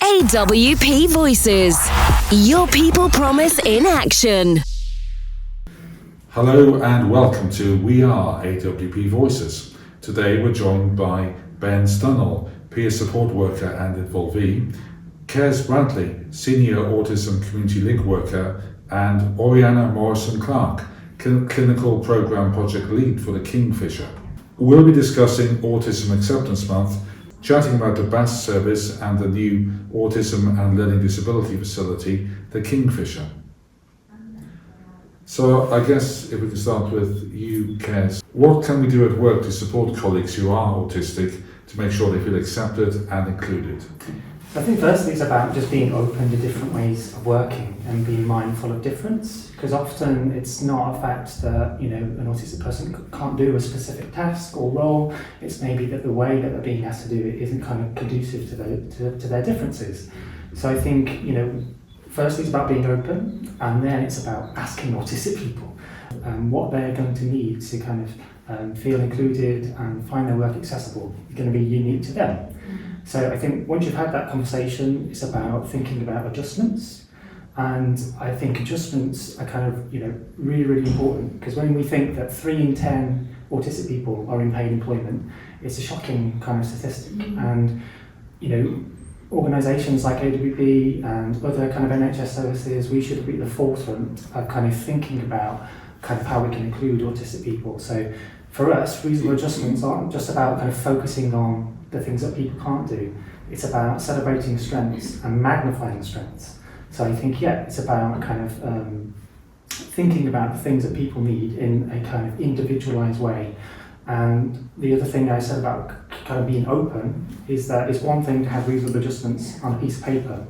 AWP Voices, your people promise in action. Hello and welcome to We Are AWP Voices. Today we're joined by Ben Stunell, Peer Support Worker and Involvee, Kez Bradley, Senior Autism Community Link Worker, and Oriana Morrison-Clarke, Clinical Program Project Lead for the Kingfisher. We'll be discussing Autism Acceptance Month, chatting about the BAS service and the new Autism and Learning Disability Facility, the Kingfisher. So I guess if we can start with you, Kez, what can we do at work to support colleagues who are autistic to make sure they feel accepted and included? I think firstly it's about just being open to different ways of working and being mindful of difference, because often it's not a fact that an autistic person can't do a specific task or role. It's maybe that the way that they're being asked to do it isn't kind of conducive to their differences. So I think firstly it's about being open, and then it's about asking autistic people what they're going to need to kind of feel included and find their work accessible is going to be unique to them. So I think once you've had that conversation, it's about thinking about adjustments. And I think adjustments are kind of really, really important, because when we think that 3 in 10 autistic people are in paid employment, it's a shocking kind of statistic. And organisations like AWP and other kind of NHS services, we should be at the forefront of kind of thinking about kind of how we can include autistic people. So for us, reasonable adjustments aren't just about kind of focusing on the things that people can't do. It's about celebrating strengths and magnifying strengths. So I think, it's about kind of thinking about the things that people need in a kind of individualised way. And the other thing I said about kind of being open is that it's one thing to have reasonable adjustments on a piece of paper,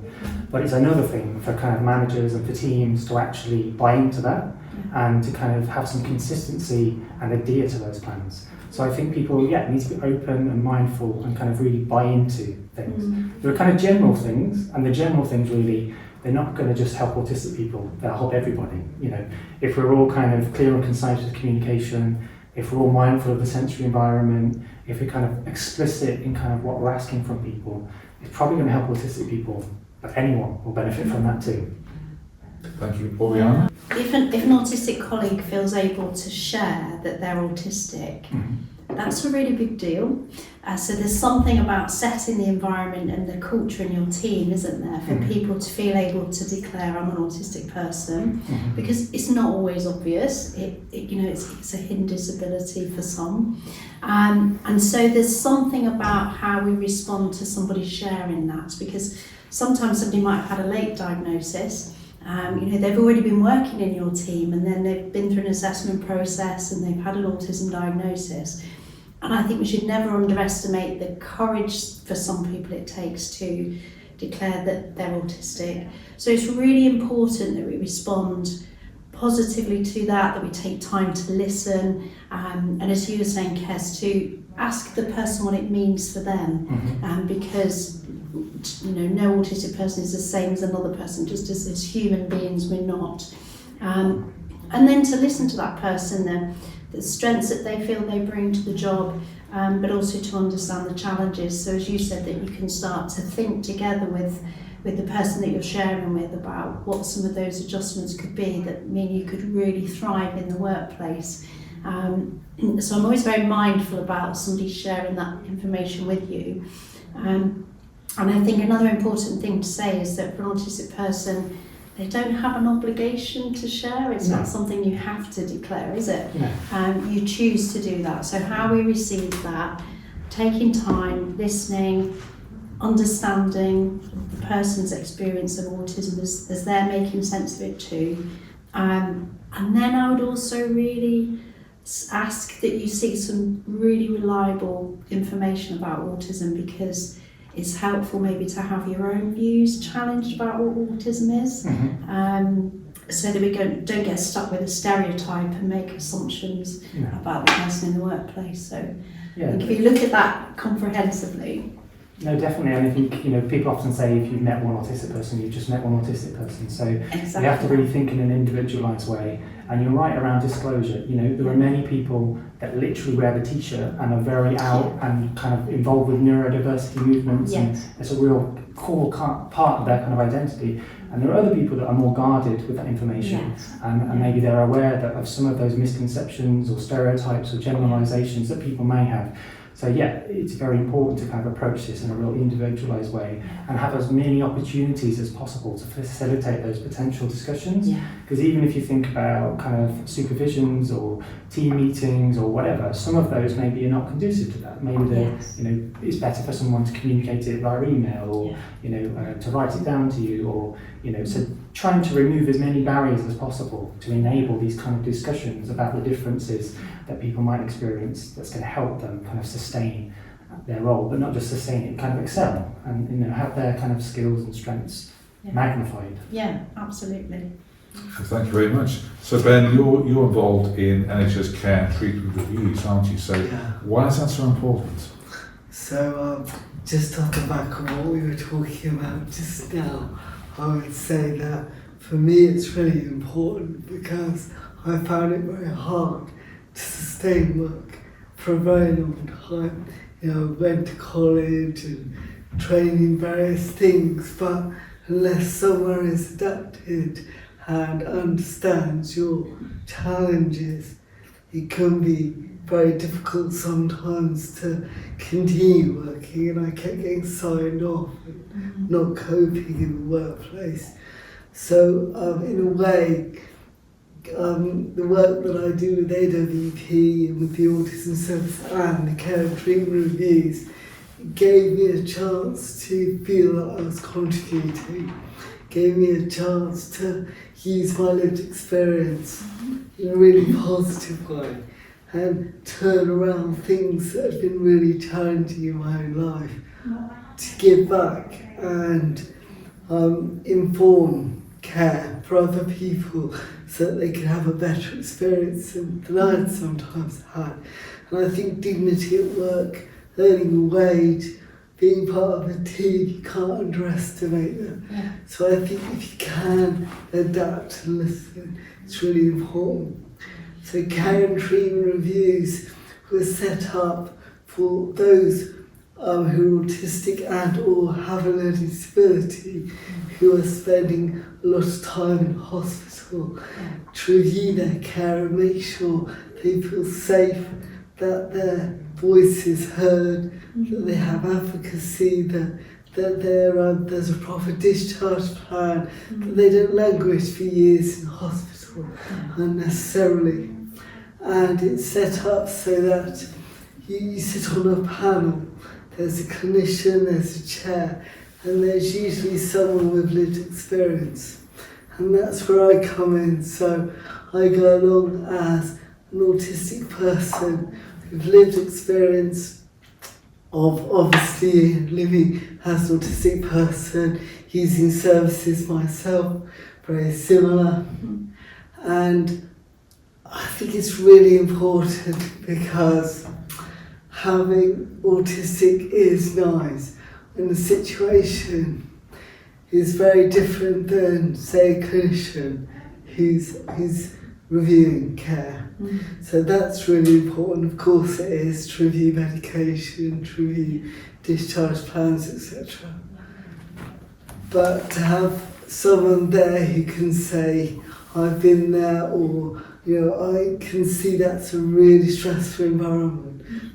but it's another thing for kind of managers and for teams to actually buy into that and to kind of have some consistency and adhere to those plans. So I think people, need to be open and mindful and kind of really buy into things. There are kind of general things, and the general things really, they're not going to just help autistic people, they'll help everybody. If we're all kind of clear and concise with communication, if we're all mindful of the sensory environment, if we're kind of explicit in kind of what we're asking from people, it's probably going to help autistic people, but anyone will benefit from that too. Thank you. Oriana? If an autistic colleague feels able to share that they're autistic, that's a really big deal. So there's something about setting the environment and the culture in your team, isn't there, for people to feel able to declare I'm an autistic person, because it's not always obvious. It's a hidden disability for some. And so there's something about how we respond to somebody sharing that, because sometimes somebody might have had a late diagnosis. They've already been working in your team, and then they've been through an assessment process and they've had an autism diagnosis. And I think we should never underestimate the courage for some people it takes to declare that they're autistic. So it's really important that we respond positively to that we take time to listen, and as you were saying, Kez, to ask the person what it means for them, because no autistic person is the same as another person, just as human beings we're not. And then to listen to that person, the strengths that they feel they bring to the job, but also to understand the challenges. So as you said, that you can start to think together with the person that you're sharing with about what some of those adjustments could be that mean you could really thrive in the workplace. So I'm always very mindful about somebody sharing that information with you. And I think another important thing to say is that for an autistic person, they don't have an obligation to share. It's not something you have to declare, is it? No. You choose to do that. So how we receive that, taking time, listening, understanding the person's experience of autism as they're making sense of it too. And then I would also really ask that you seek some really reliable information about autism, because it's helpful maybe to have your own views challenged about what autism is, so that we don't get stuck with a stereotype and make assumptions about the person in the workplace. So I think if you look at that comprehensively. No, definitely, and I think people often say if you've met one autistic person, you've just met one autistic person. So you have to really think in an individualised way, And you're right around disclosure. You know, there are many people that literally wear the t-shirt and are very out and kind of involved with neurodiversity movements, and it's a real core part of their kind of identity. And there are other people that are more guarded with that information, and maybe they're aware of some of those misconceptions or stereotypes or generalizations that people may have. So yeah, it's very important to kind of approach this in a real individualized way and have as many opportunities as possible to facilitate those potential discussions. Because even if you think about kind of supervisions or team meetings or whatever, some of those maybe are not conducive to that. Maybe you know, it's better for someone to communicate it via email, or you know, to write it down to you, or you know, so trying to remove as many barriers as possible to enable these kind of discussions about the differences that people might experience, that's going to help them kind of sustain their role, but not just sustain it, kind of excel and, you know, have their kind of skills and strengths magnified. Yeah, absolutely. Thank you very much. So Ben, you're involved in NHS care and treatment reviews, aren't you? So why is that so important? So just off the back of what we were talking about just now, I would say that for me it's really important because I found it very hard to sustain work for a very long time. You know, went to college and trained in various things, but unless someone is adapted and understands your challenges, it can be very difficult sometimes to continue working, and I kept getting signed off and not coping in the workplace. So in a way, the work that I do with AWP and with the Autism Service and the care and treatment reviews gave me a chance to feel that I was contributing, gave me a chance to use my lived experience in a really positive way and turn around things that have been really challenging in my own life, to give back and inform care for other people so that they can have a better experience than I'd sometimes had. And I think dignity at work, earning a wage, being part of a team, you can't underestimate that. So I think if you can adapt and listen, it's really important. So care and treatment reviews were set up for those who are autistic and or have a learning disability, who are spending a lot of time in hospital, to review their care and make sure they feel safe, that their voice is heard, that they have advocacy, that there's a proper discharge plan, that they don't languish for years in hospital unnecessarily. And it's set up so that you sit on a panel, there's a clinician, there's a chair, and there's usually someone with lived experience. And that's where I come in. So I go along as an autistic person with lived experience of obviously living as an autistic person, using services myself, very similar. And I think it's really important because having autistic is nice, and the situation is very different than, say, a clinician who's reviewing care. So that's really important. Of course it is, to review medication, to review discharge plans, etc. But to have someone there who can say, I've been there, or you know, I can see that's a really stressful environment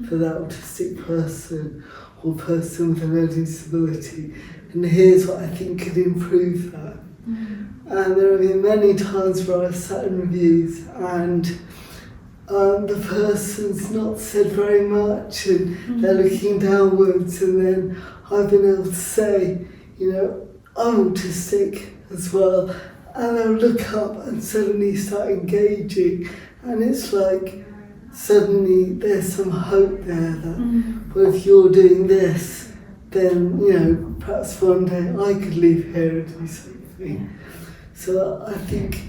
for that autistic person or person with a learning disability, and here's what I think could improve that. And there have been many times where I've sat in reviews and the person's not said very much and they're looking downwards, and then I've been able to say, you know, I'm autistic as well, and they'll look up and suddenly start engaging, and it's like suddenly there's some hope there that, well, if you're doing this, then, you know, perhaps one day I could leave here and do something. So I think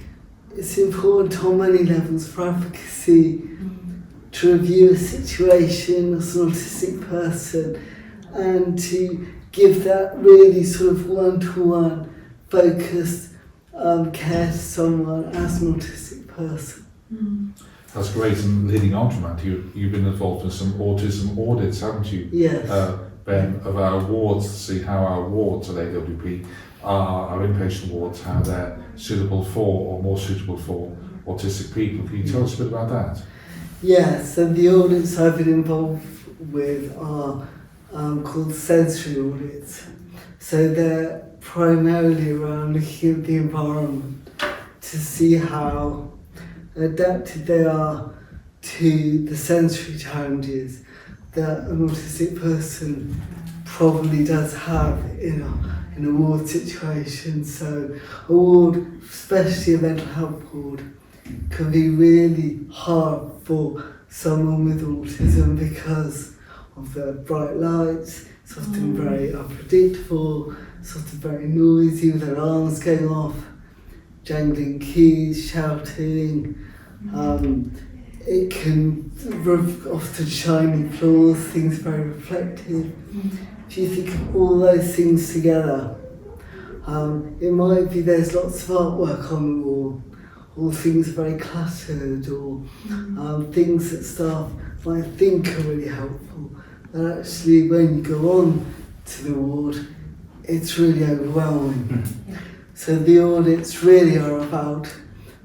it's important on many levels for advocacy to review a situation as an autistic person and to give that really sort of one-to-one focused care to someone as an autistic person. That's great. And leading on from that, you've been involved in some autism audits, haven't you? Yes. Ben, of our wards, to see how our wards at AWP, our inpatient wards, how they're suitable for or more suitable for autistic people. Can you tell us a bit about that? Yes, and the audits I've been involved with are called sensory audits. So they're primarily around looking at the environment to see how adapted they are to the sensory challenges that an autistic person probably does have in a ward situation. So a ward, especially a mental health ward, can be really hard for someone with autism because of the bright lights. It's often very unpredictable, it's often very noisy with alarms going off, jangling keys, shouting. It can often shiny floors, things very reflective. If you think of all those things together, it might be there's lots of artwork on the wall, or things very cluttered, or things that staff might think are really helpful. And actually, when you go on to the ward, it's really overwhelming. So the audits really are about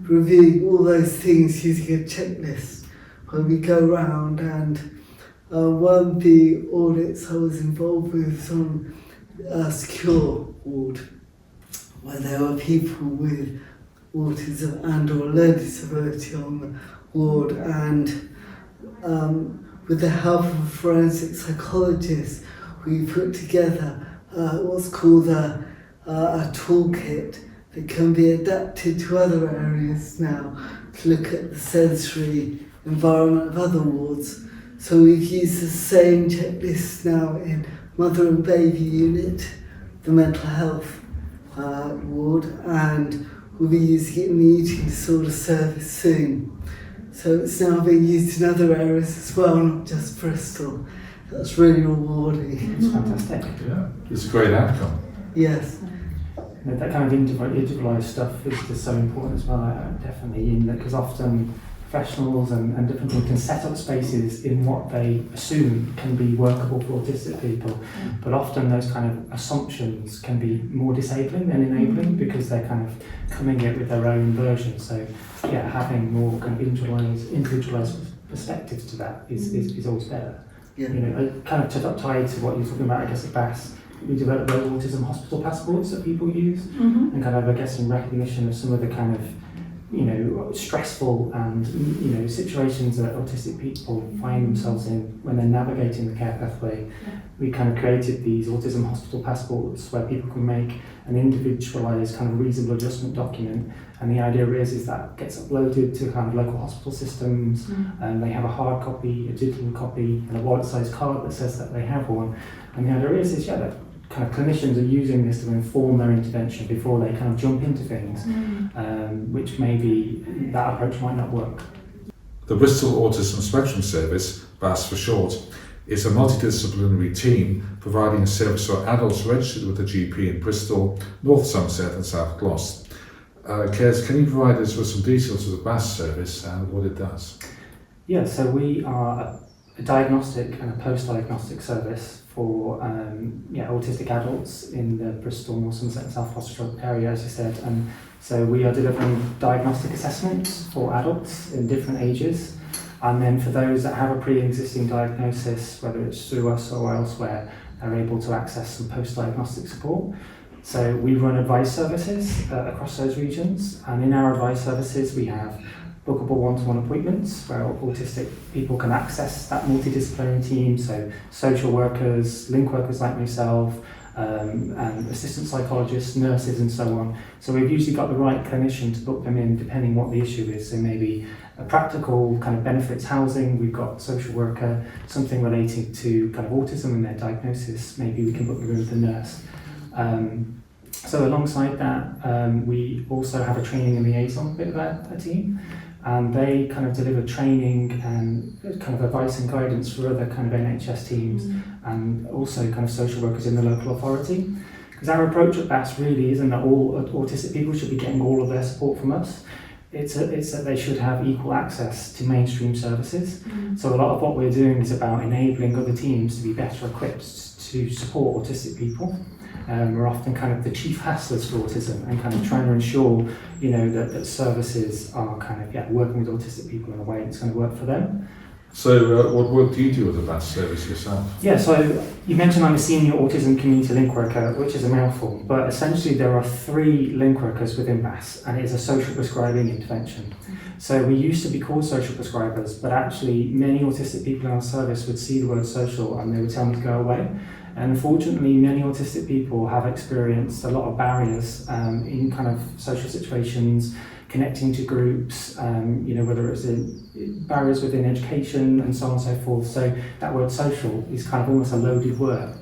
reviewing all those things using a checklist when we go around. And one of the audits I was involved with was on a secure ward, where there were people with autism and or learning disability on the ward, and with the help of a forensic psychologist, we put together what's called a toolkit that can be adapted to other areas now to look at the sensory environment of other wards. So we've used the same checklist now in mother and baby unit, the mental health ward, and we'll be using it in the eating disorder service soon. So it's now being used in other areas as well, not just Bristol. That's really rewarding. It's fantastic. Yeah, it's a great outcome. Yes. That kind of individualised stuff is just so important as well, definitely, in that, because often professionals and different people can set up spaces in what they assume can be workable for autistic people, but often those kind of assumptions can be more disabling than enabling because they're kind of coming in with their own version. So yeah, having more kind of individualised perspectives to that is always better. Yeah. You know, kind of tied to what you're talking about, I guess, at BAS, we developed those autism hospital passports that people use, and kind of, I guess, in recognition of some of the kind of, you know, stressful and, you know, situations that autistic people find themselves in when they're navigating the care pathway. We kind of created these autism hospital passports where people can make an individualised kind of reasonable adjustment document, and the idea is that gets uploaded to kind of local hospital systems, and they have a hard copy, a digital copy, and a wallet-sized card that says that they have one. And the idea is that kind of clinicians are using this to inform their intervention before they kind of jump into things, which maybe that approach might not work. The Bristol Autism Spectrum Service, BAS for short, is a multidisciplinary team providing a service for adults registered with a GP in Bristol, North Somerset and South Gloss. Kez, can you provide us with some details of the BAS service and what it does? Yeah, so we are a diagnostic and a post-diagnostic service for autistic adults in the Bristol, North Somerset and South Gloucestershire area, as you said. And so we are delivering diagnostic assessments for adults in different ages. And then for those that have a pre-existing diagnosis, whether it's through us or elsewhere, they're able to access some post-diagnostic support. So we run advice services across those regions, and in our advice services we have bookable one-to-one appointments where autistic people can access that multidisciplinary team, so social workers, link workers like myself, and assistant psychologists, nurses and so on. So we've usually got the right clinician to book them in depending what the issue is. So maybe a practical kind of benefits housing, we've got social worker, something relating to kind of autism and their diagnosis, maybe we can book them in with the nurse. So alongside that, we also have a training and liaison bit of a team, and they kind of deliver training and kind of advice and guidance for other kind of NHS teams and also kind of social workers in the local authority. Because our approach at BAS really isn't that all autistic people should be getting all of their support from us. it's that they should have equal access to mainstream services. So a lot of what we're doing is about enabling other teams to be better equipped to support autistic people. We're often kind of the chief hasslers for autism and kind of trying to ensure, that services are kind of working with autistic people in a way that's going to work for them. So what work do you do with the BAS service yourself? Yeah, so you mentioned I'm a senior Autism Community Link Worker, which is a mouthful, but essentially there are 3 link workers within BAS, and it is a social prescribing intervention. So we used to be called social prescribers, but actually many autistic people in our service would see the word social and they would tell me to go away. And unfortunately, many autistic people have experienced a lot of barriers in kind of social situations, connecting to groups, whether it's in barriers within education and so on and so forth. So that word social is kind of almost a loaded word.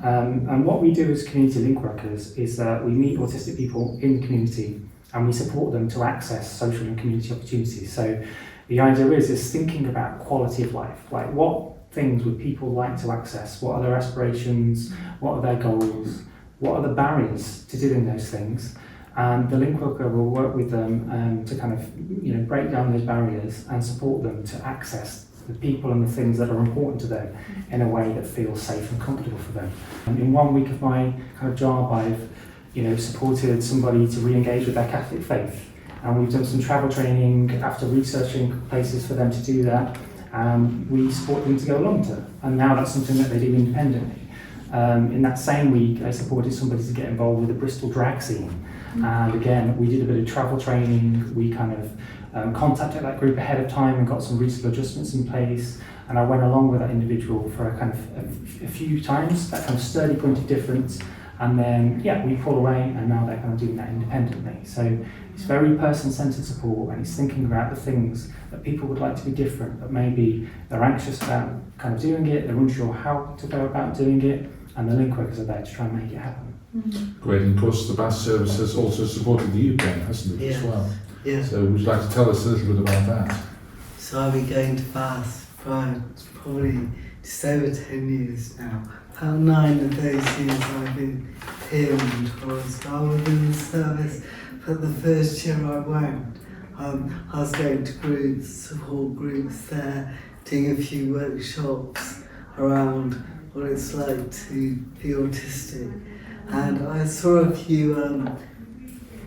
And what we do as community link workers is that we meet autistic people in the community and we support them to access social and community opportunities. So the idea is thinking about quality of life, like what things would people like to access, what are their aspirations, what are their goals, what are the barriers to doing those things. And the link worker will work with them to kind of break down those barriers and support them to access the people and the things that are important to them in a way that feels safe and comfortable for them. In 1 week of my kind of job, I've supported somebody to re-engage with their Catholic faith, and we've done some travel training after researching places for them to do that. We support them to go along to, and now that's something that they do independently. In that same week, I supported somebody to get involved with the Bristol drag scene. And again, we did a bit of travel training. We kind of contacted that group ahead of time and got some reasonable adjustments in place. And I went along with that individual for a kind of a few times, that kind of sturdy point of difference. And then, we pull away, and now they're kind of doing that independently. So it's very person-centered support, and it's thinking about the things that people would like to be different, but maybe they're anxious about kind of doing it, they're unsure how to go about doing it, and the link workers are there to try and make it happen. Great, and of course the BAS service has also supported the Ukraine, hasn't it, as well? Yeah. So would you like to tell us a little bit about that? So I've been going to BAS for probably just over 10 years now. About 9 of those years I've been here mentors. I was in the service, but the first year I went, I was going to groups, support groups there, doing a few workshops around what it's like to be autistic. And I saw a few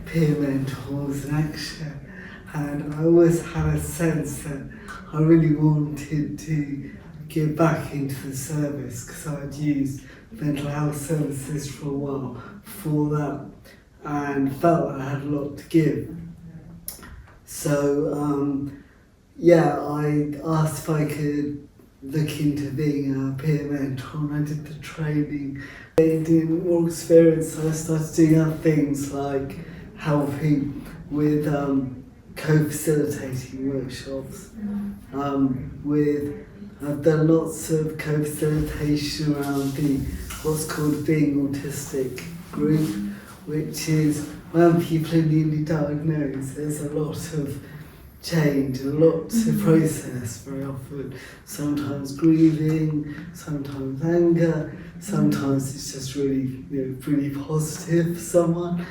peer mentors in action, and I always had a sense that I really wanted to get back into the service, because I'd used mental health services for a while before that and felt I had a lot to give. So I asked if I could look into being a peer mentor, and I did the training. Doing more experience, I started doing other things like helping with co-facilitating workshops. I've done lots of co-facilitation around the what's called Being Autistic group, which is when people are newly diagnosed, there's a lot of change, a lot to process very often. Sometimes grieving, sometimes anger, sometimes it's just really, really positive for someone.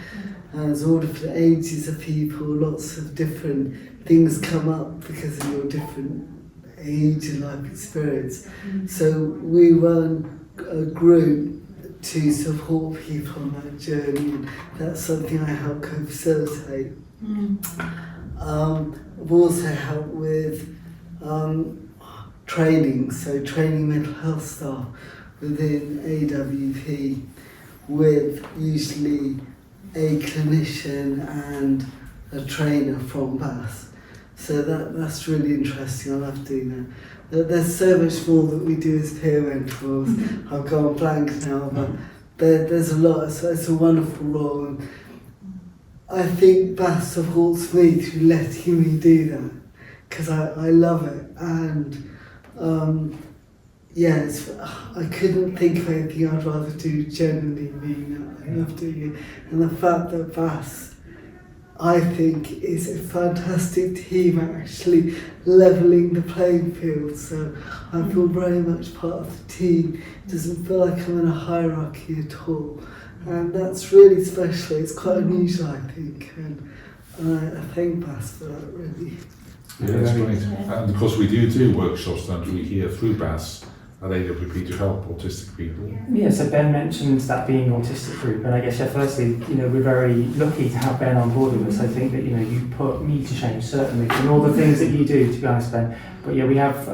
And there's all different ages of people, lots of different things come up because of your different age and life experience. So we run a group to support people on that journey, and that's something I help co-facilitate. I've also helped with training, so training mental health staff within AWP with usually a clinician and a trainer from BAS. So that's really interesting. I love doing that. There's so much more that we do as peer mentors. I've gone blank now, but there's a lot. So it's a wonderful role. And I think BAS supports me through letting me do that, because I love it. And I couldn't think of anything I'd rather do generally being that. I love doing it. And the fact that BAS, I think, is a fantastic team at actually levelling the playing field. So I feel very much part of the team. It doesn't feel like I'm in a hierarchy at all. And that's really special. It's quite unusual, I think. And And I thank BAS for that, really. Yeah, that's great. And of course we do workshops, don't we, here through BAS at AWP to help autistic people. Yeah, so Ben mentioned that being an autistic group, and I guess, firstly, we're very lucky to have Ben on board with us. I think that, you put me to shame, certainly, in all the things that you do, to be honest, Ben. But yeah, we have,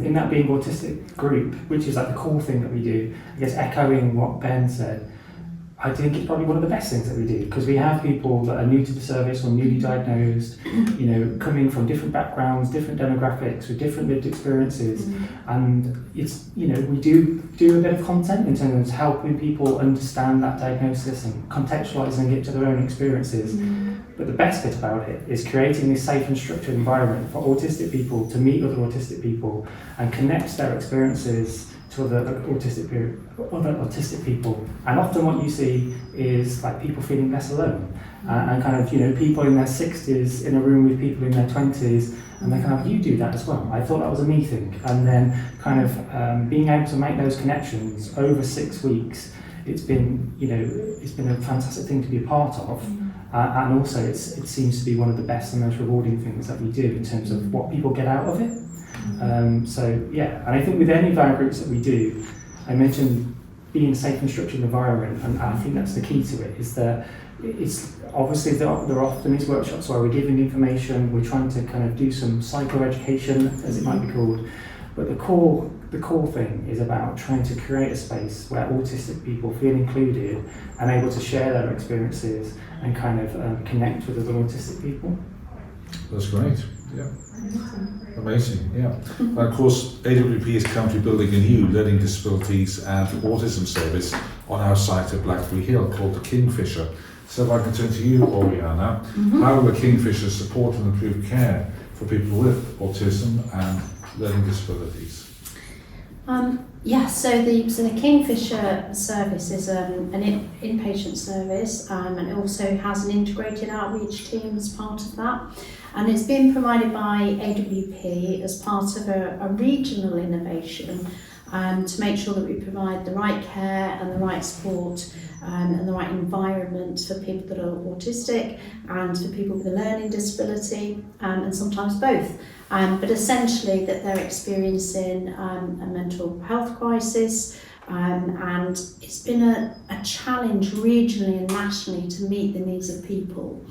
in that being autistic group, which is like the core thing that we do, I guess echoing what Ben said, I think it's probably one of the best things that we do, because we have people that are new to the service or newly diagnosed, coming from different backgrounds, different demographics, with different lived experiences, and it's, we do a bit of content in terms of helping people understand that diagnosis and contextualising it to their own experiences. But the best bit about it is creating this safe and structured environment for autistic people to meet other autistic people and connect their experiences to other autistic people. And often what you see is like people feeling less alone, and kind of people in their 60s in a room with people in their 20s, and they kind of, you do that as well. I thought that was a me thing. And then kind of being able to make those connections over 6 weeks, it's been a fantastic thing to be a part of. And also it seems to be one of the best and most rewarding things that we do in terms of what people get out of it. So yeah, and I think with any of our groups that we do, I mentioned being a safe and structured environment, and I think that's the key to it, is that it's obviously there often is workshops where we're giving information, we're trying to kind of do some psychoeducation, as it might be called, but the core thing is about trying to create a space where autistic people feel included and able to share their experiences and kind of connect with other autistic people. That's great, yeah. Amazing, yeah. And of course, AWP is currently building a new learning disabilities and autism service on our site at Blackberry Hill called the Kingfisher. So if I can turn to you, Oriana, how will the Kingfisher support and improve care for people with autism and learning disabilities? So the Kingfisher service is an inpatient service, and it also has an integrated outreach team as part of that. And it's been provided by AWP as part of a regional innovation to make sure that we provide the right care and the right support and the right environment for people that are autistic and for people with a learning disability, and sometimes both. But essentially that they're experiencing a mental health crisis, and it's been a challenge regionally and nationally to meet the needs of people.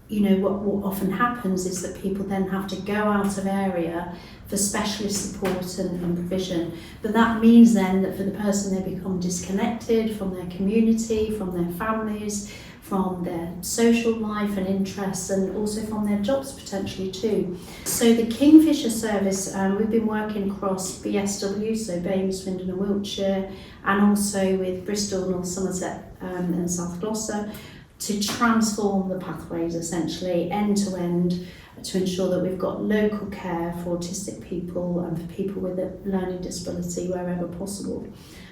What often happens is that people then have to go out of area for specialist support and provision. But that means then that for the person they become disconnected from their community, from their families, from their social life and interests, and also from their jobs potentially too. So the Kingfisher service, we've been working across BSW, so Birmingham, Swindon and Wiltshire, and also with Bristol, North Somerset and South Gloucester, to transform the pathways essentially end to end, to ensure that we've got local care for autistic people and for people with a learning disability wherever possible.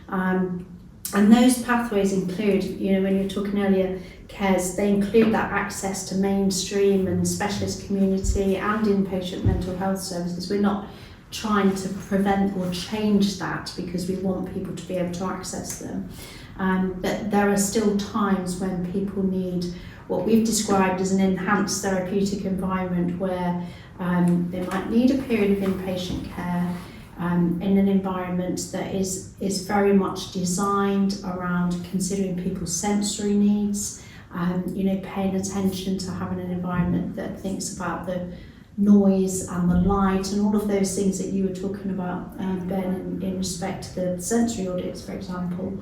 And those pathways include, when you were talking earlier, CARES, they include that access to mainstream and specialist community and inpatient mental health services. We're not trying to prevent or change that because we want people to be able to access them. But there are still times when people need what we've described as an enhanced therapeutic environment where they might need a period of inpatient care in an environment that is very much designed around considering people's sensory needs, paying attention to having an environment that thinks about the noise and the light and all of those things that you were talking about, Ben, in respect to the sensory audits, for example.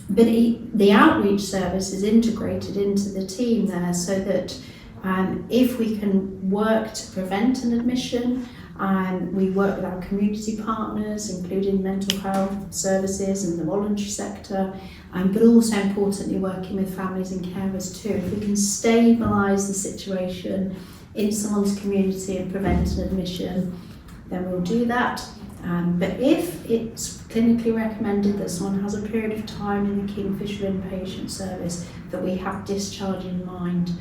But the outreach service is integrated into the team there, so that if we can work to prevent an admission, we work with our community partners, including mental health services and the voluntary sector, but also importantly working with families and carers too. If we can stabilise the situation in someone's community and prevent an admission, then we'll do that. But if it's clinically recommended that someone has a period of time in the Kingfisher inpatient service, that we have discharge in mind.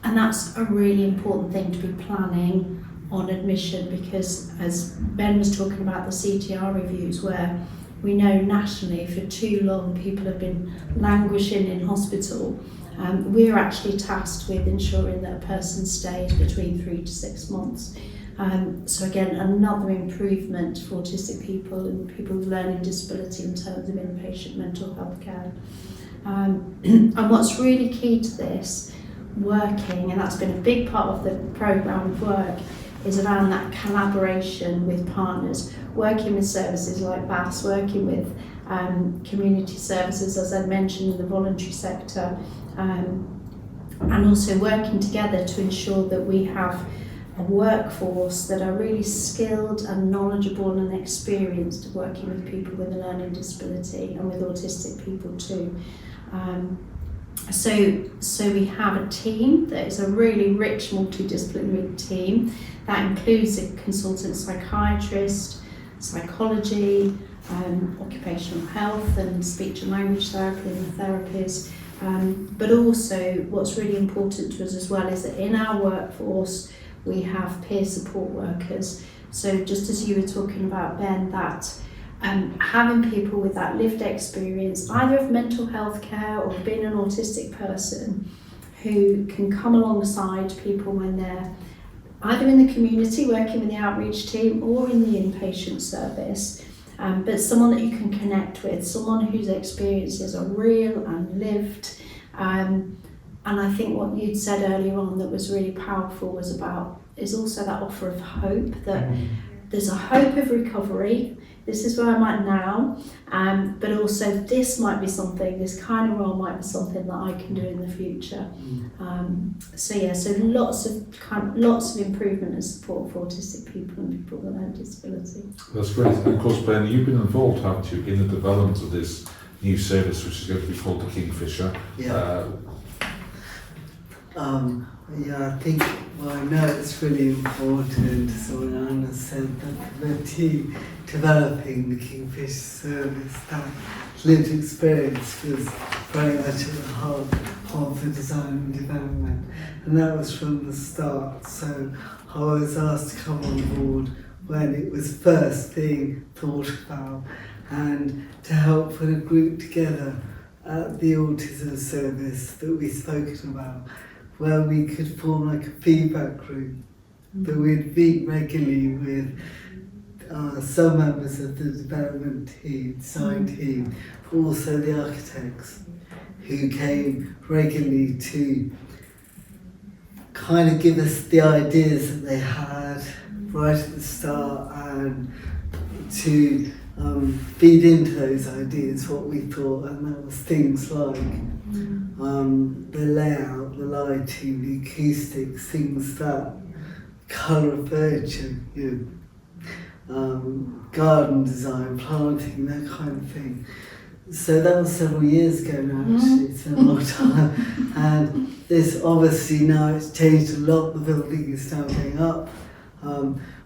And that's a really important thing to be planning on admission, because as Ben was talking about the CTR reviews, where we know nationally for too long people have been languishing in hospital. We're actually tasked with ensuring that a person stays between 3 to 6 months. So again, another improvement for autistic people and people with learning disability in terms of inpatient mental health care. And what's really key to this working, and that's been a big part of the programme of work, is around that collaboration with partners, working with services like BAS, working with community services, as I mentioned, in the voluntary sector, and also working together to ensure that we have a workforce that are really skilled and knowledgeable and experienced working with people with a learning disability and with autistic people too. So we have a team that is a really rich multidisciplinary team that includes a consultant psychiatrist, psychology, occupational health and speech and language therapy and therapies. But also what's really important to us as well is that in our workforce we have peer support workers. So just as you were talking about, Ben, that having people with that lived experience, either of mental health care or being an autistic person, who can come alongside people when they're either in the community working with the outreach team or in the inpatient service, but someone that you can connect with, someone whose experiences are real and lived. And I think what you'd said earlier on that was really powerful is also that offer of hope, that there's a hope of recovery. This is where I'm at now, but also this might be something, this kind of role might be something that I can do in the future. So lots of improvement and support for autistic people and people with learning disability. That's great. And of course, Ben, you've been involved, haven't you, in the development of this new service, which is going to be called the Kingfisher. I think, I know it's really important, as Oriana said, that the team developing the Kingfisher service, that lived experience was very much at the heart of the design and development, and that was from the start. So I was asked to come on board when it was first being thought about, and to help put a group together at the autism service that we've spoken about, where we could form like a feedback group that we'd meet regularly with some members of the development team, design team, but also the architects who came regularly to kind of give us the ideas that they had right at the start, and to feed into those ideas what we thought, and that was things like the layout, the lighting, the acoustics, things that colour of furniture, garden design, planting, that kind of thing. So that was several years ago now, actually, it's been a long time. And this obviously now it's changed a lot, the building is now going up,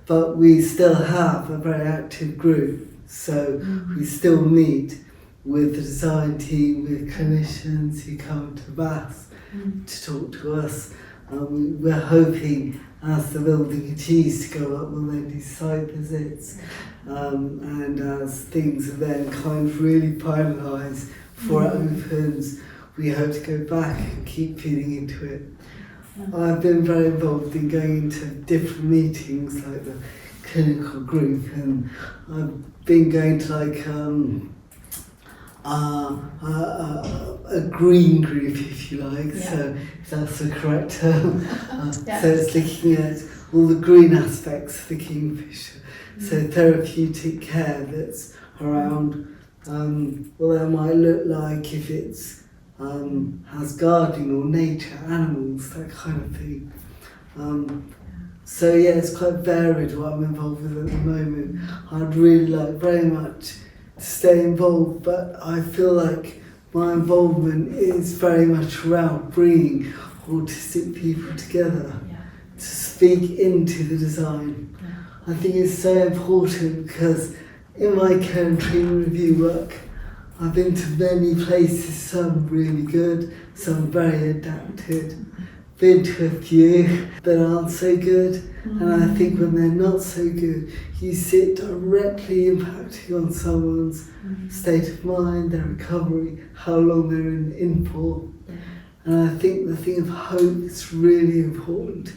but we still have a very active group. So we still meet with the design team, with clinicians who come to BAS to talk to us. We're hoping as the building continues to go up, we'll then do site visits, and as things are then kind of really finalised before it opens, we hope to go back and keep feeding into it. I've been very involved in going into different meetings like the clinical group, and I've been going to like a green group, if you like, so if that's the correct term. So it's looking at all the green aspects of the Kingfisher. So therapeutic care that's around what that might look like if it's has gardening or nature, animals, that kind of thing. So yeah, it's quite varied what I'm involved with at the moment. I'd really like very much to stay involved, but I feel like my involvement is very much around bringing autistic people together to speak into the design. I think it's so important because in my care and treatment review work, I've been to many places, some really good, some very adapted, been to a few that aren't so good, and I think when they're not so good, you see it directly impacting on someone's state of mind, their recovery, how long they're in for. And I think the thing of hope is really important,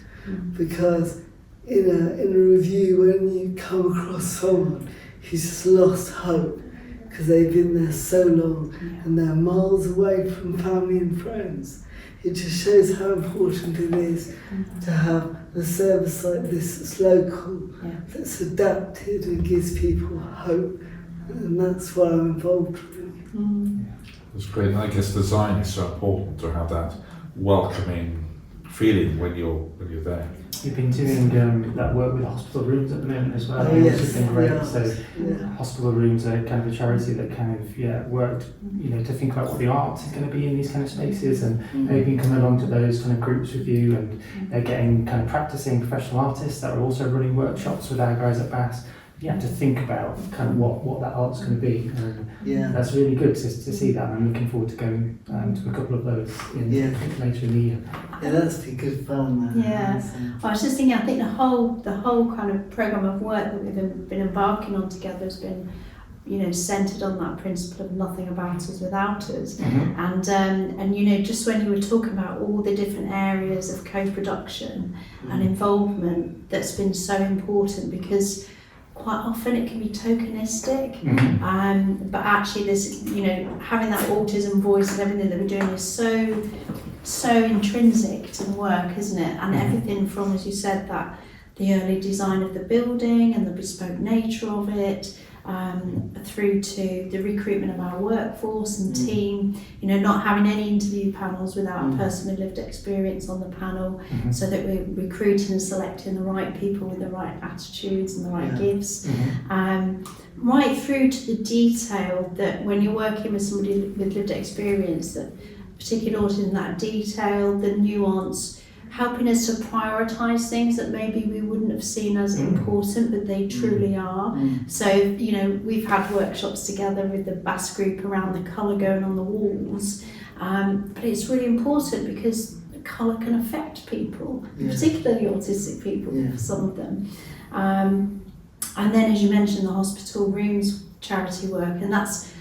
because in a review, when you come across someone who's just lost hope because they've been there so long and they're miles away from family and friends, it just shows how important it is to have a service like this that's local, that's adapted and gives people hope. And that's why I'm involved, really. That's great. And I guess design is so important to have that welcoming feeling when you're there. You've been doing that work with hospital rooms at the moment as well, yes, which has been great. yeah. So hospital rooms are kind of a charity that kind of worked, to think about what the art is going to be in these kind of spaces, and they've been coming along to those kind of groups with you, and they're getting kind of practicing professional artists that are also running workshops with our guys at BAS. You have to think about kind of what that art's going to be, and that's really good to see that. And I'm looking forward to going to a couple of those later in the year. Yeah, that's been good fun. I was just thinking, I think the whole kind of programme of work that we've been embarking on together has been, centred on that principle of nothing about us without us. And just when you were talking about all the different areas of co-production and involvement, that's been so important, because quite often it can be tokenistic, but actually there's, having that autism voice and everything that we're doing is so intrinsic to the work, isn't it? And everything from, as you said, that the early design of the building and the bespoke nature of it, through to the recruitment of our workforce and team, not having any interview panels without a person with lived experience on the panel, so that we're recruiting and selecting the right people with the right attitudes and the right gifts, right through to the detail that when you're working with somebody with lived experience, that particular autism, that detail, the nuance, helping us to prioritise things that maybe we wouldn't have seen as important, but they truly are. So, we've had workshops together with the BAS group around the colour going on the walls, but it's really important because colour can affect people, particularly autistic people, for some of them. And then, as you mentioned, the hospital rooms charity work, and that's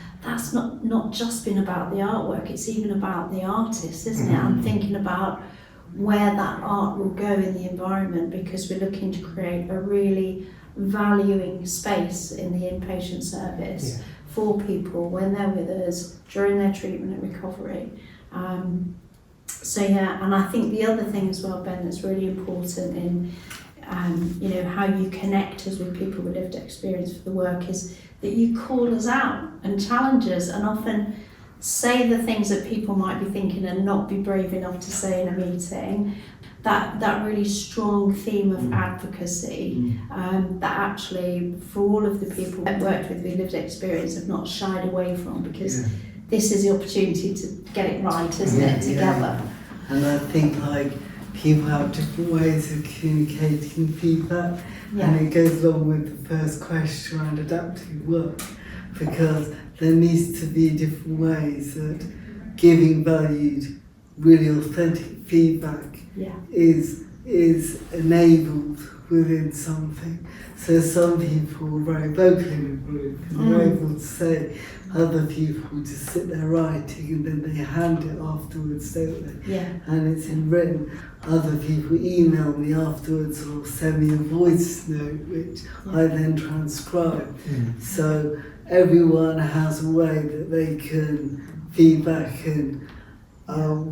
not just been about the artwork, it's even about the artist, isn't it? I'm thinking about where that art will go in the environment, because we're looking to create a really valuing space in the inpatient service for people when they're with us during their treatment and recovery. And I think the other thing as well, Ben, that's really important in how you connect us with people with lived experience for the work is that you call us out and challenge us, and often say the things that people might be thinking and not be brave enough to say in a meeting. That really strong theme of advocacy, that actually for all of the people I've worked with lived experience have not shied away from, because this is the opportunity to get it right, isn't it, together. And I think people have different ways of communicating feedback, and it goes along with the first question around adaptive work, because there needs to be different ways that giving valued, really authentic feedback is enabled within something. So some people are very vocal in a group, and they're able to say, other people just sit there writing and then they hand it afterwards, don't they? And it's in written. Other people email me afterwards or send me a voice note, which I then transcribe. So everyone has a way that they can feedback, and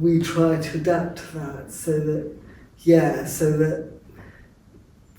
we try to adapt to that so that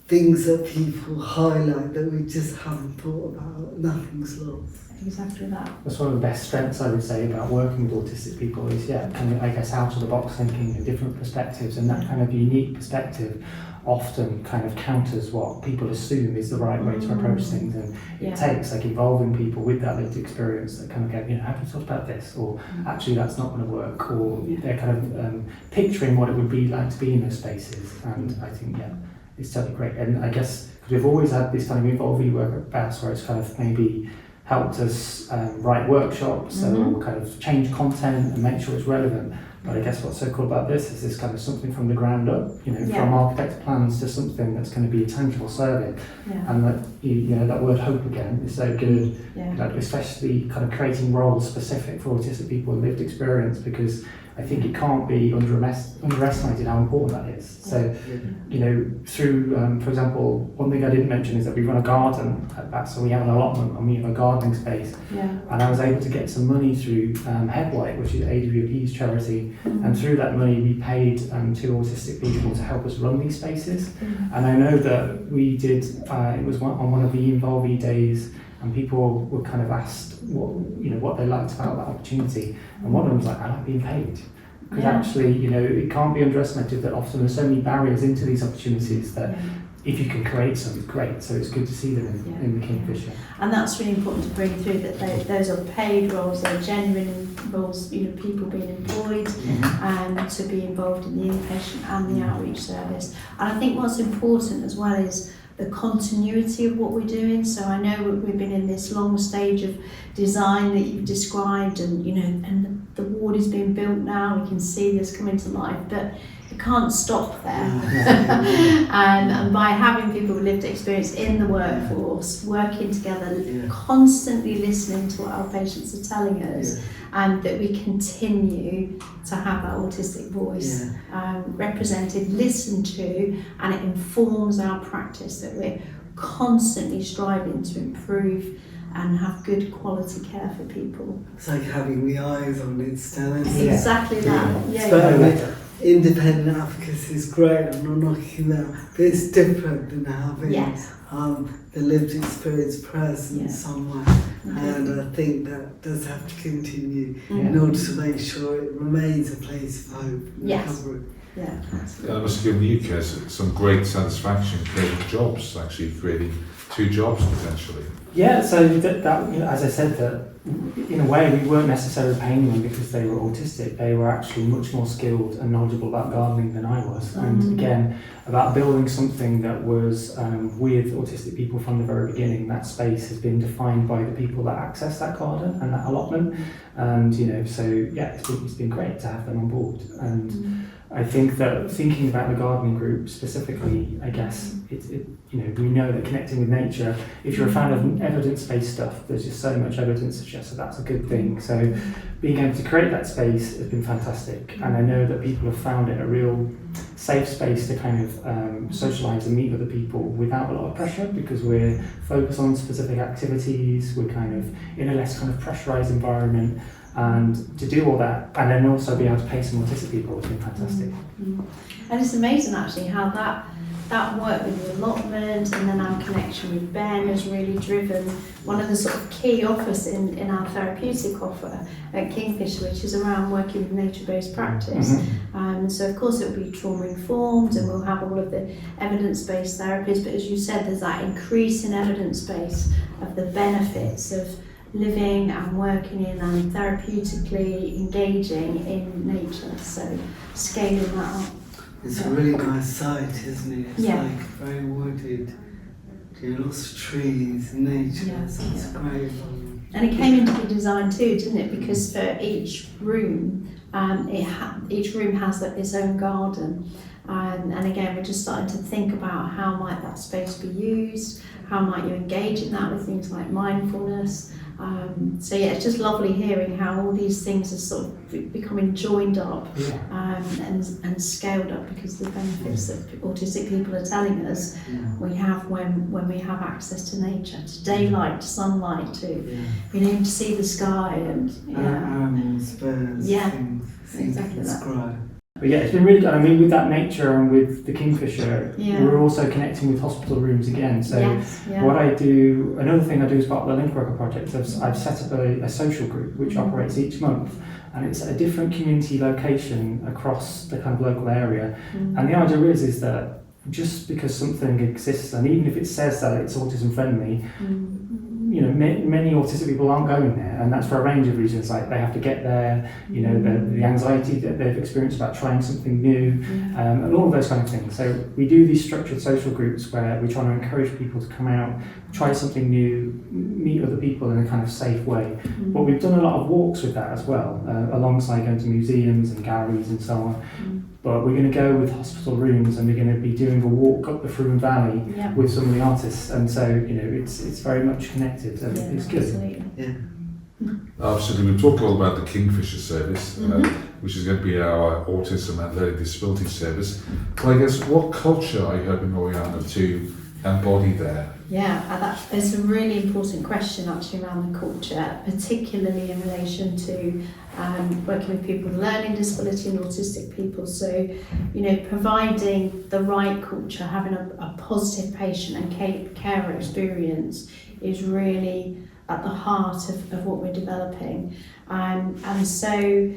things that people highlight that we just haven't thought about, nothing's lost. Exactly that. That's one of the best strengths, I would say, about working with autistic people is, kind of, I guess, out of the box thinking and different perspectives, and that kind of unique perspective often kind of counters what people assume is the right way to approach things, and it takes involving people with that lived experience that kind of go, have you thought about this, or actually that's not going to work, or they're kind of picturing what it would be like to be in those spaces. And I think it's totally great. And I guess because we've always had this kind of Involvee work at BAS where it's kind of maybe helped us write workshops or kind of change content and make sure it's relevant. But I guess what's so cool about this is this kind of something from the ground up, Yeah. from architect plans to something that's going to be a tangible service. Yeah. And that, that word hope again is so good, Yeah. like, especially kind of creating roles specific for autistic people with lived experience, because I think it can't be underestimated how important that is. So, through, for example, one thing I didn't mention is that we run a garden at that, so we have an allotment and we have a gardening space. Yeah. And I was able to get some money through Headlight, which is AWP's charity, and through that money we paid 2 autistic people to help us run these spaces. And I know that we did, it was on one of the Involvee days, and people were kind of asked what they liked about that opportunity, and one of them was like, I like being paid. Because actually, it can't be underestimated that often there's so many barriers into these opportunities that if you can create some, great. So it's good to see them in the Kingfisher. And that's really important to bring through, that those are paid roles, they're genuine roles, people being employed and to be involved in the inpatient and the outreach service. And I think what's important as well is the continuity of what we're doing. So I know we've been in this long stage of design that you've described, and and the ward is being built now. We can see this coming to life, but it can't stop there. and by having people with lived experience in the workforce, working together, constantly listening to what our patients are telling us, and that we continue to have that autistic voice represented, listened to, and it informs our practice, that we're constantly striving to improve and have good quality care for people. It's like having the eyes on it still. Exactly that. Independent advocacy is great, I'm not knocking that, but it's different than having the lived experience present somewhere. And I think that does have to continue in order to make sure it remains a place of hope and recovery. Yeah. That must have given you, Kez, some great satisfaction creating jobs, actually creating 2 jobs potentially. Yeah, so that as I said, that in a way we weren't necessarily paying them because they were autistic. They were actually much more skilled and knowledgeable about gardening than I was. And again, about building something that was with autistic people from the very beginning. That space has been defined by the people that access that garden and that allotment. And it's been great to have them on board. And I think that thinking about the gardening group specifically, I guess we know that connecting with nature, if you're a fan of evidence-based stuff, there's just so much evidence suggests that that's a good thing. So being able to create that space has been fantastic, and I know that people have found it a real safe space to kind of socialise and meet other people without a lot of pressure, because we're focused on specific activities, we're kind of in a less kind of pressurised environment. And to do all that, and then also be able to pay some autistic people, has been fantastic. And it's amazing actually how that work with the allotment and then our connection with Ben has really driven one of the sort of key offers in our therapeutic offer at Kingfisher, which is around working with nature-based practice. So of course it will be trauma-informed, and we'll have all of the evidence-based therapies, but as you said, there's that increasing evidence base of the benefits of living and working in and therapeutically engaging in nature, so scaling that up. It's a really nice site, isn't it? It's Yeah. like very wooded, lots of trees, nature, so it's great. And it came into the design too, didn't it? Because for each room, each room has its own garden. And again, we're just starting to think about how might that space be used, how might you engage in that with things like mindfulness. It's just lovely hearing how all these things are sort of becoming joined up and scaled up because of the benefits that autistic people are telling us we have when we have access to nature, to daylight, to sunlight, to being able to see the sky and animals, birds, things exactly that. grow. But it's been really good. I mean, with that nature and with the Kingfisher, Yeah. we're also connecting with hospital rooms again. So what I do, another thing I do as part of the Link Worker project, I've set up a social group which operates each month, and it's a different community location across the kind of local area. And the idea is that just because something exists, and even if it says that it's autism friendly, many autistic people aren't going there, and that's for a range of reasons. Like they have to get there, the anxiety that they've experienced about trying something new, and all of those kind of things. So we do these structured social groups where we try to encourage people to come out, try something new, meet other people in a kind of safe way. But we've done a lot of walks with that as well, alongside going to museums and galleries and so on. But we're going to go with hospital rooms, and we're going to be doing a walk up the Froome Valley with some of the artists, and so it's very much connected, and it's good. Absolutely. Absolutely. We've talked a lot about the Kingfisher service, which is going to be our autism and learning disability service. But I guess, what culture are you hoping, Oriana, to embody there? It's a really important question actually around the culture, particularly in relation to working with people with learning disability and autistic people. So, providing the right culture, having a positive patient and carer experience is really at the heart of what we're developing. And so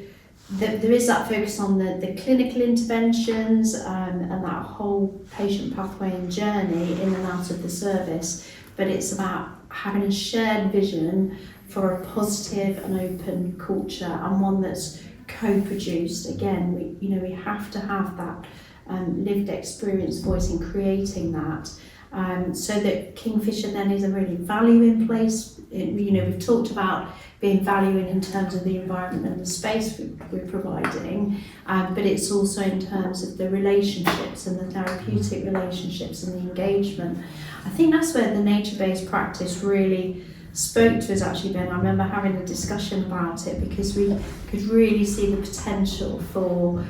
there is that focus on the clinical interventions and that whole patient pathway and journey in and out of the service, but it's about having a shared vision for a positive and open culture, and one that's co-produced. Again, we have to have that lived experience voice in creating that, so that Kingfisher then is a really valuing place. We've talked about being valuing in terms of the environment and the space we're providing, but it's also in terms of the relationships and the therapeutic relationships and the engagement. I think that's where the nature-based practice really spoke to us actually, Ben. I remember having a discussion about it because we could really see the potential for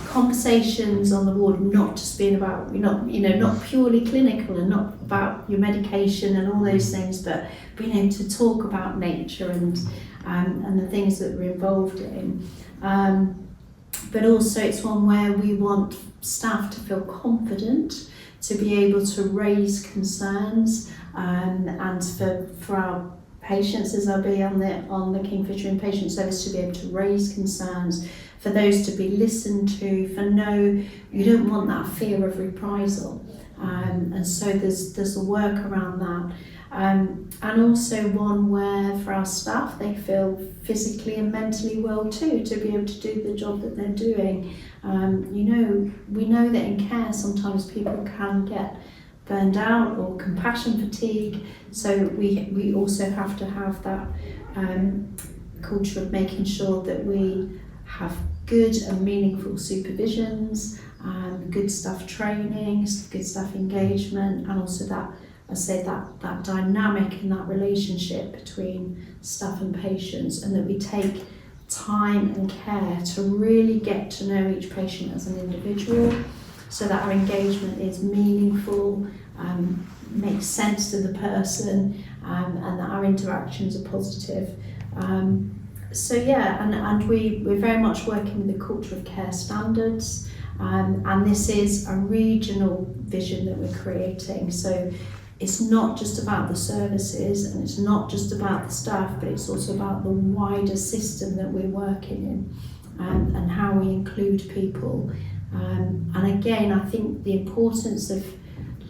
conversations on the ward not just being about, not purely clinical and not about your medication and all those things, but being able to talk about nature and the things that we're involved in. But also it's one where we want staff to feel confident to be able to raise concerns, and for our patients, as I'll be on the Kingfisher Inpatient Service, to be able to raise concerns, for those to be listened to, you don't want that fear of reprisal, and so there's a work around that, and also one where for our staff they feel physically and mentally well too, to be able to do the job that they're doing. We know that in care sometimes people can get burned out or compassion fatigue, so we also have to have that culture of making sure that we have good and meaningful supervisions, good staff trainings, good staff engagement, and also that dynamic and that relationship between staff and patients, and that we take time and care to really get to know each patient as an individual, so that our engagement is meaningful, makes sense to the person, and that our interactions are positive. And we're very much working with the culture of care standards, and this is a regional vision that we're creating. So it's not just about the services and it's not just about the staff, but it's also about the wider system that we're working in, and how we include people. And again, I think the importance of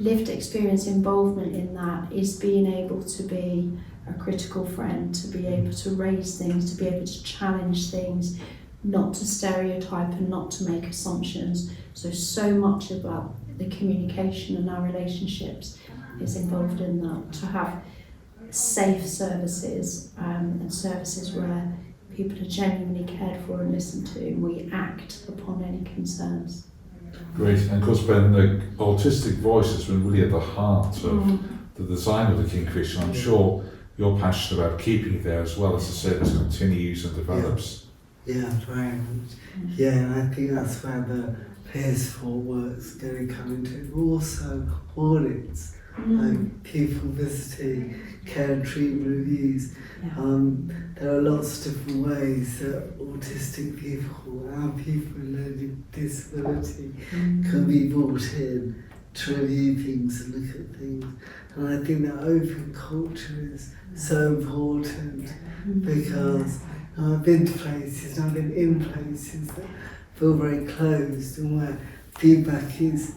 lived experience involvement in that is being able to be a critical friend, to be able to raise things, to be able to challenge things, not to stereotype and not to make assumptions. So much about the communication and our relationships is involved in that, to have safe services, and services where people are genuinely cared for and listened to, and we act upon any concerns. Great, and of course, Ben, the autistic voice has been really at the heart of the design of the Kingfisher. I'm sure you're passionate about keeping it there as well as the service continues and develops. Yeah, very much. Yeah, and I think that's where the peer support work's going to come into. Also, audits, like people visiting, care and treatment reviews. There are lots of different ways that autistic people and people with learning disability can be brought in to review things and look at things. And I think that open culture is so important, because I've been to places and I've been in places that feel very closed and where feedback is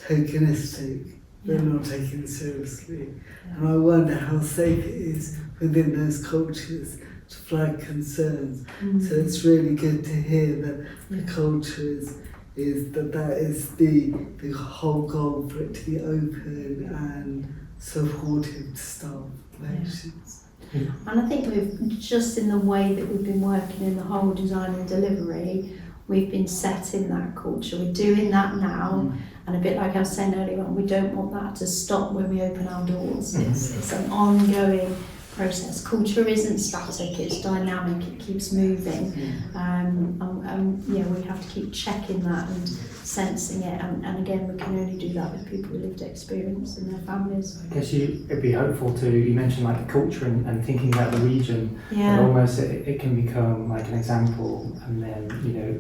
tokenistic they're not taken seriously. And I wonder how safe it is within those cultures to flag concerns. So it's really good to hear that the culture is the whole goal, for it to be open and supportive to staff relations. And I think we've, just in the way that we've been working in the whole design and delivery, we've been setting that culture. We're doing that now, and a bit like I was saying earlier on, we don't want that to stop when we open our doors. It's an ongoing process. Culture isn't static, it's dynamic, it keeps moving. Yeah, we have to keep checking that and sensing it, and again, we can only do that with people with lived experience and their families. I guess it'd be helpful to, you mentioned like the culture and thinking about the region, Yeah. and almost it can become like an example, and then, you know,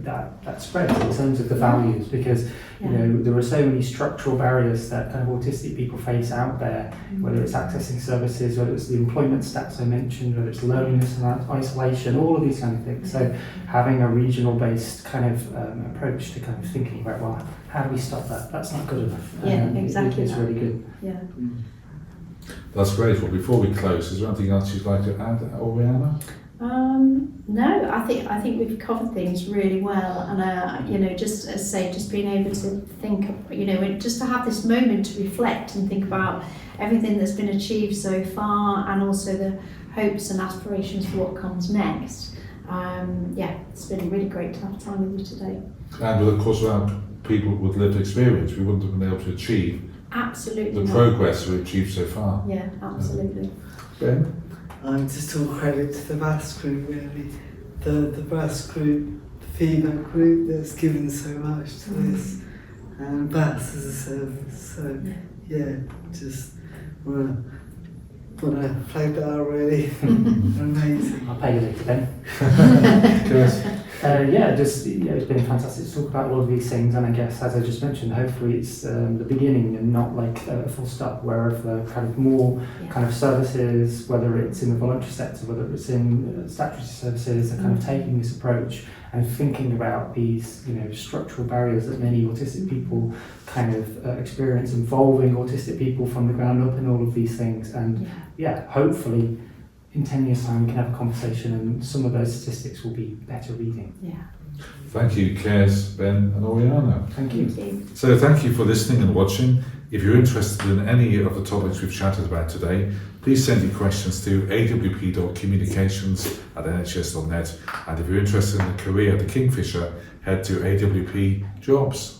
that spreads in terms of the values, because, you know, there are so many structural barriers that kind of autistic people face out there, whether it's accessing services, whether it's the employment stats I mentioned, whether it's loneliness and isolation, all of these kind of things. So having a regional based kind of approach to kind of thinking about, well, how do we stop that? That's not good enough. Exactly. It's really good. Yeah. That's great. Well, before we close, is there anything else you'd like to add, Oriana? No, I think we've covered things really well, and you know, just as I say, just being able to think, you know, just to have this moment to reflect and think about everything that's been achieved so far, and also the hopes and aspirations for what comes next. Yeah, it's been really great to have time with you today. And of course, without people with lived experience, we wouldn't have been able to achieve Absolutely. the progress we've achieved so far. Yeah, absolutely. Ben? Just all credit to the BAS group, really. The BAS group, the female group that's given so much to this, and BAS as a service. So, yeah, just want to flag that out, really. Amazing. I'll pay you later, Ben. Yes. Yeah, just, you know, it's been fantastic to talk about all of these things, and I guess, as I just mentioned, hopefully it's the beginning and not like a full stop, wherever kind of more kind of services, whether it's in the voluntary sector, whether it's in statutory services, are kind of taking this approach and thinking about these, you know, structural barriers that many autistic people kind of experience, involving autistic people from the ground up in all of these things, and hopefully in 10 years' time we can have a conversation and some of those statistics will be better reading. Yeah. Thank you, Kez, Ben and Oriana. Thank you. Thank you. So thank you for listening and watching. If you're interested in any of the topics we've chatted about today, please send your questions to awp.communications@nhs.net. And if you're interested in a career at the Kingfisher, head to AWP Jobs.